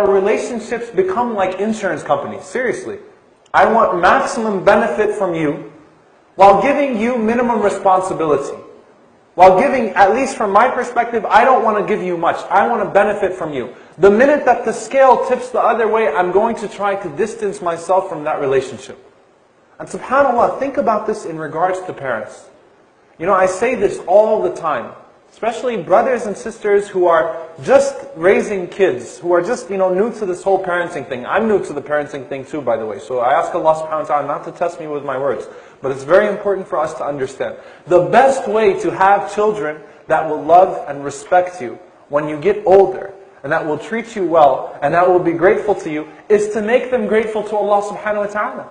our relationships become like insurance companies. Seriously. I want maximum benefit from you while giving you minimum responsibility. While giving, at least from my perspective, I don't want to give you much. I want to benefit from you. The minute that the scale tips the other way, I'm going to try to distance myself from that relationship. And subhanAllah, think about this in regards to parents. You know, I say this all the time. Especially brothers and sisters who are just raising kids, who are just, new to this whole parenting thing. I'm new to the parenting thing too, by the way. So I ask Allah subhanahu wa ta'ala not to test me with my words. But it's very important for us to understand. The best way to have children that will love and respect you when you get older, and that will treat you well, and that will be grateful to you, is to make them grateful to Allah subhanahu wa ta'ala.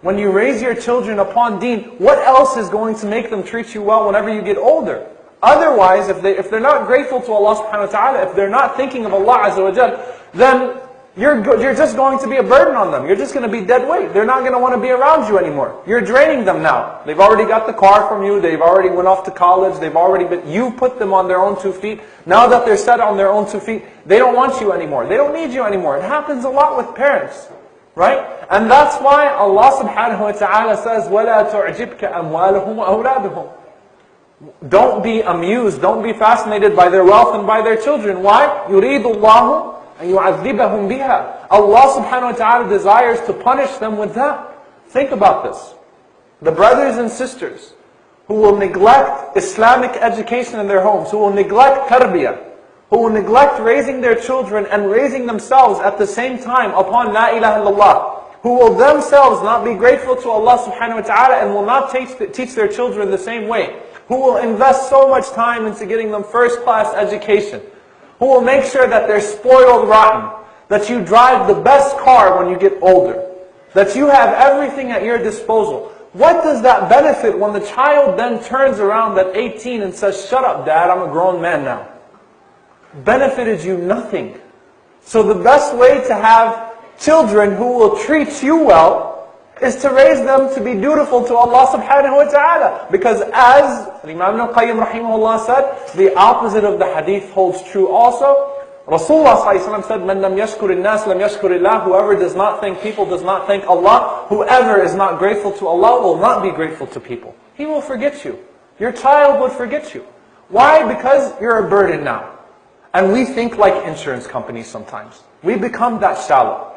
When you raise your children upon deen, what else is going to make them treat you well whenever you get older? Otherwise, if they're not grateful to Allah subhanahu wa ta'ala, if they're not thinking of Allah azza wa jal, then you're just going to be a burden on them. You're just going to be dead weight. They're not going to want to be around you anymore. You're draining them now. They've already got the car from you. They've already went off to college. You put them on their own 2 feet. Now that they're set on their own 2 feet, they don't want you anymore. They don't need you anymore. It happens a lot with parents. Right? And that's why Allah subhanahu wa ta'ala says, وَلَا تُعْجِبْكَ أَمْوَالُهُمْ وَأَوْلَادُهُم. Don't be amused, don't be fascinated by their wealth and by their children. Why? يُرِيدُ اللَّهُ أَن يُعَذِّبَهُم بِهَا. Allah subhanahu wa ta'ala desires to punish them with that. Think about this. The brothers and sisters who will neglect Islamic education in their homes, who will neglect tarbiyah, who will neglect raising their children and raising themselves at the same time upon La ilaha illallah, who will themselves not be grateful to Allah subhanahu wa ta'ala and will not teach their children the same way, who will invest so much time into getting them first-class education, who will make sure that they're spoiled rotten, that you drive the best car when you get older, that you have everything at your disposal. What does that benefit when the child then turns around at 18 and says, "Shut up, Dad, I'm a grown man now"? Benefited you nothing. So the best way to have children who will treat you well is to raise them to be dutiful to Allah subhanahu wa ta'ala. Because as Imam al-Qayyim rahimahullah said, the opposite of the hadith holds true also. Rasulullah sallallahu alayhi wa sallam said, "Man lam yashkur al-nas lam yashkur Allah." Whoever does not thank people does not thank Allah. Whoever is not grateful to Allah will not be grateful to people. He will forget you. Your child would forget you. Why? Because you're a burden now. And we think like insurance companies sometimes. We become that shallow.